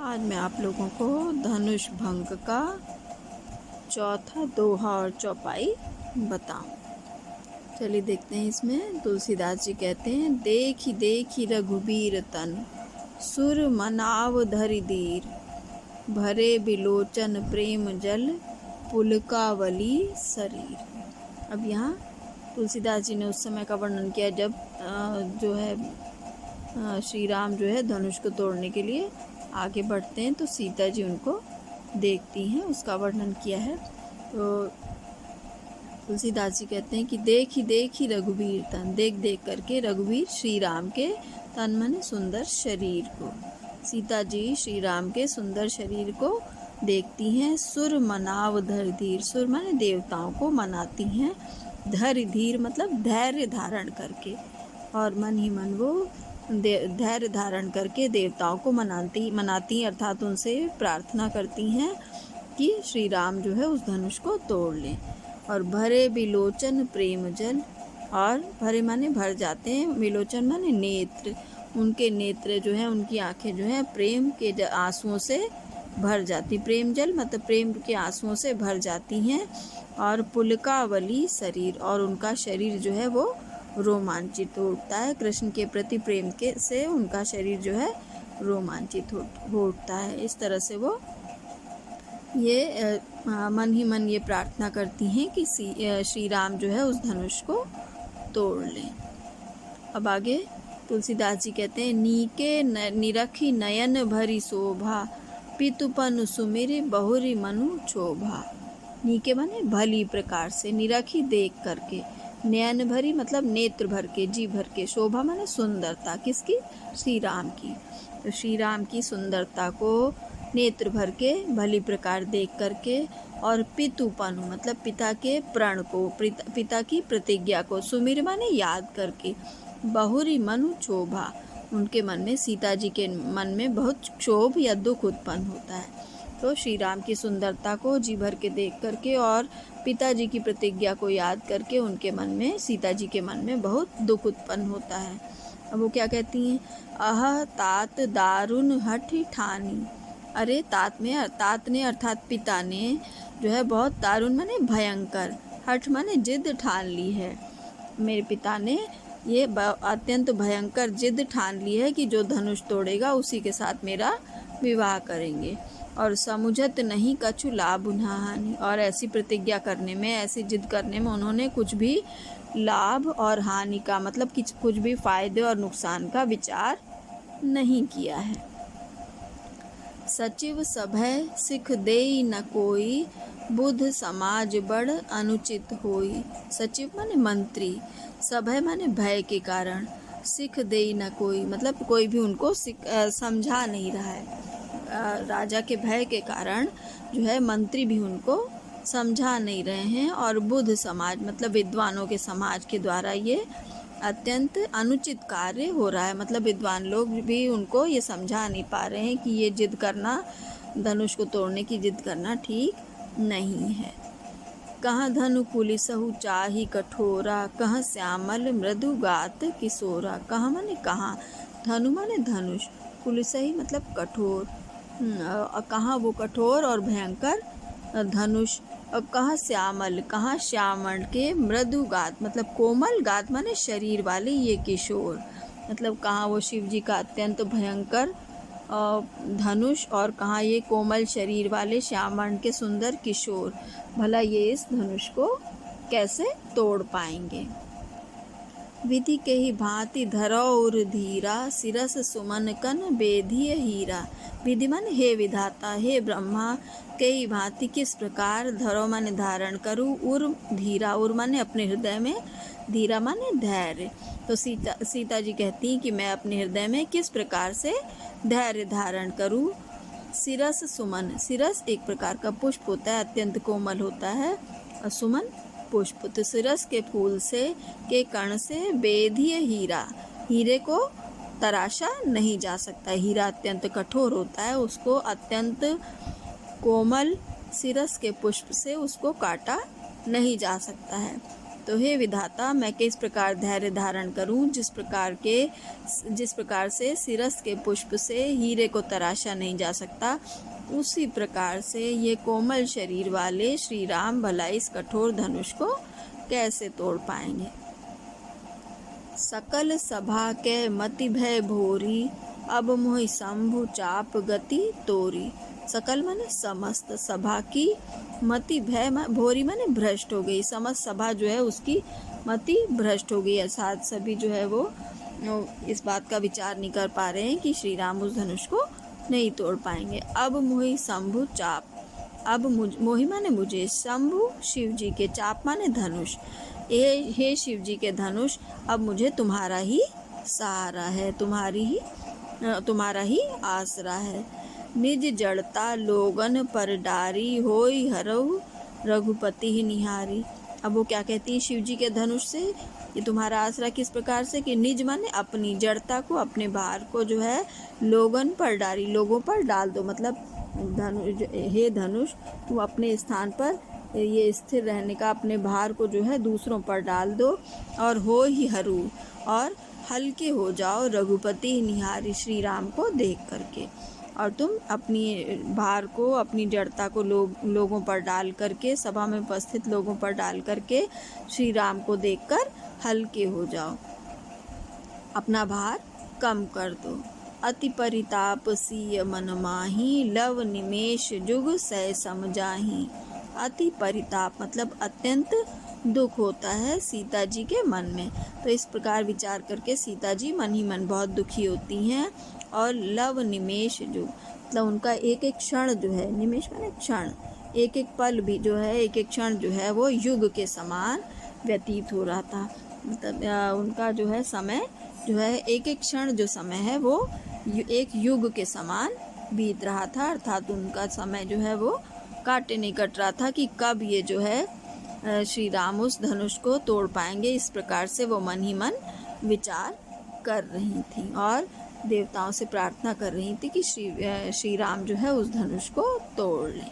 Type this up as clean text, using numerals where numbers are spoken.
आज मैं आप लोगों को धनुष भंग का चौथा दोहा और चौपाई बताऊं। चलिए देखते हैं। इसमें तुलसीदास जी कहते हैं, देखी देखी रघुबीर तन, सुर मनाव धरि धीर, भरे बिलोचन प्रेम जल, पुलकावली शरीर। अब यहाँ तुलसीदास जी ने उस समय का वर्णन किया जब श्री राम धनुष को तोड़ने के लिए आगे बढ़ते हैं तो सीता जी उनको देखती हैं, उसका वर्णन किया है। तो तुलसीदास जी कहते हैं कि देखी देखी रघुबीर तन, देख देख करके रघुवीर श्री राम के तन माने सुंदर शरीर को, सीता जी श्री राम के सुंदर शरीर को देखती हैं। सुर मनाव धर धीर, सुर माने देवताओं को मनाती हैं, धर धीर मतलब धैर्य धारण करके, और मन ही मन वो धैर्य धारण करके देवताओं को मनाती अर्थात उनसे प्रार्थना करती हैं कि श्री राम उस धनुष को तोड़ लें। और भरे बिलोचन प्रेम जल, और भरे माने भर जाते हैं, बिलोचन माने नेत्र, उनके नेत्र उनकी आंखें प्रेम के आंसुओं से भर जाती, प्रेम जल मतलब प्रेम के आंसुओं से भर जाती हैं। और पुलकावली शरीर, और उनका शरीर वो रोमांचित होता है, कृष्ण के प्रति प्रेम के से उनका शरीर रोमांचित हो उठता है। इस तरह से वो ये मन ही मन ये प्रार्थना करती हैं कि श्री राम उस धनुष को तोड़ लें। अब आगे तुलसीदास जी कहते हैं, नीके निरखी नयन भरी शोभा, पितुपन सुमिर बहुरी मनु क्षोभा। नीके माने भली प्रकार से, निरखी देख करके, नयन भरी मतलब नेत्र भर के, जी भर के, शोभा माने सुंदरता, किसकी? श्री राम की। तो श्री राम की सुंदरता को नेत्र भर के भली प्रकार देख करके, और पितुपनु मतलब पिता के प्रण को, पिता की प्रतिज्ञा को, सुमिर माने याद करके, बहुरी मनु क्षोभा, उनके मन में, सीता जी के मन में बहुत क्षोभ या दुख उत्पन्न होता है। तो श्री राम की सुंदरता को जी भर के देख करके और पिताजी की प्रतिज्ञा को याद करके उनके मन में, सीता जी के मन में बहुत दुख उत्पन्न होता है। अब वो क्या कहती हैं, अह तात दारुण हठ ठानी, अरे तात ने अर्थात पिता ने बहुत दारुण माने भयंकर, हठ माने जिद ठान ली है, मेरे पिता ने ये अत्यंत भयंकर जिद ठान ली है कि जो धनुष तोड़ेगा उसी के साथ मेरा विवाह करेंगे। और समुझत नहीं कछु लाभ हानि, और ऐसी प्रतिज्ञा करने में, ऐसी जिद करने में उन्होंने कुछ भी लाभ और हानि का मतलब कुछ भी फायदे और नुकसान का विचार नहीं किया है। सचिव सभय सिख देई न कोई, बुध समाज बड़ अनुचित होई। सचिव माने मंत्री, सभय माने भय के कारण, सिख देई न कोई मतलब कोई भी उनको समझा नहीं रहा है, राजा के भय के कारण मंत्री भी उनको समझा नहीं रहे हैं। और बुध समाज मतलब विद्वानों के समाज के द्वारा ये अत्यंत अनुचित कार्य हो रहा है, मतलब विद्वान लोग भी उनको ये समझा नहीं पा रहे हैं कि ये जिद करना, धनुष को तोड़ने की जिद करना ठीक नहीं है। कहाँ धनु पुलिसहु चाही कठोरा, कहाँ श्यामल मृदु गात किशोरा। कहाँ माने कहाँ, धनु माने धनुष, पुलिसही मतलब कठोर, कहाँ वो कठोर और भयंकर धनुष, और कहाँ श्यामल, कहाँ श्यामण के मृदु गात मतलब कोमल, गात माने शरीर वाले ये किशोर, मतलब कहाँ वो शिव जी का अत्यंत भयंकर धनुष, और कहाँ ये कोमल शरीर वाले श्यामण के सुंदर किशोर, भला ये इस धनुष को कैसे तोड़ पाएंगे। विधि के ही भांति धरौर धीरा, सिरस सुमन कन बेधिय हीरा। विधि माने हे विधाता, हे ब्रह्मा, कई भांति किस प्रकार, धरो माने धारण करूँ, उर धीरा, उर माने अपने हृदय में, धीरा माने धैर्य। तो सीता जी कहती हैं कि मैं अपने हृदय में किस प्रकार से धैर्य धारण करूँ। सिरस सुमन, सिरस एक प्रकार का पुष्प होता है, अत्यंत कोमल होता है, और सुमन पुष्प, तो सिरस के फूल से के कण से बेधिय हीरा, हीरे को तराशा नहीं जा सकता, हीरा अत्यंत कठोर होता है, उसको अत्यंत कोमल सिरस के पुष्प से उसको काटा नहीं जा सकता है। तो हे विधाता, मैं किस प्रकार धैर्य धारण करूं, जिस प्रकार से सिरस के पुष्प से हीरे को तराशा नहीं जा सकता, उसी प्रकार से ये कोमल शरीर वाले श्री राम भला इस कठोर धनुष को कैसे तोड़ पाएंगे। सकल सभा के मति भय भोरी, अब मोहि शंभु चाप गति तोरी। सकल माने समस्त, सभा की मति भय भोरी माने भ्रष्ट हो गई, समस्त सभा जो है उसकी मति भ्रष्ट हो गई, अर्थात सभी जो है वो इस बात का विचार नहीं कर पा रहे हैं कि श्री राम उस धनुष को नहीं तोड़ पाएंगे। अब मोहि शंभु चाप, अब मोहि माने मुझे, शंभु शिव जी के, चाप माने धनुष, हे शिव जी के धनुष, अब मुझे तुम्हारा ही सहारा है, तुम्हारा ही आसरा है। निज जड़ता लोगन पर डारी, होई हरहु रघुपति ही निहारी। अब वो क्या कहती है शिव जी के धनुष से, ये तुम्हारा आसरा किस प्रकार से कि निज माने अपनी जड़ता को, अपने भार को जो है लोगन पर डारी, लोगों पर डाल दो, मतलब हे धनुष तुम अपने स्थान पर ये स्थिर रहने का अपने भार को जो है दूसरों पर डाल दो, और हो ही हरू, और हल्के हो जाओ रघुपति निहारी, श्री राम को देख करके, और तुम अपनी भार को, अपनी जड़ता को लोगों पर डाल करके, सभा में उपस्थित लोगों पर डाल करके श्री राम को देखकर हल्के हो जाओ, अपना भार कम कर दो। अति परिताप सीय मन माही, लव निमेष जुग सह समझाही। अति परिताप मतलब अत्यंत दुख होता है सीता जी के मन में, तो इस प्रकार विचार करके सीता जी मन ही मन बहुत दुखी होती हैं। और लव निमेष जुग मतलब उनका एक एक क्षण जो है, निमेष माने क्षण, एक एक पल भी जो है, एक एक क्षण जो है वो युग के समान व्यतीत हो रहा था, मतलब उनका जो है समय जो है, एक एक क्षण जो समय है वो एक युग के समान बीत रहा था, अर्थात उनका समय जो है वो काटे नहीं कट रहा था कि कब ये जो है श्री राम उस धनुष को तोड़ पाएंगे। इस प्रकार से वो मन ही मन विचार कर रही थी और देवताओं से प्रार्थना कर रही थी कि श्री राम जो है उस धनुष को तोड़ लें।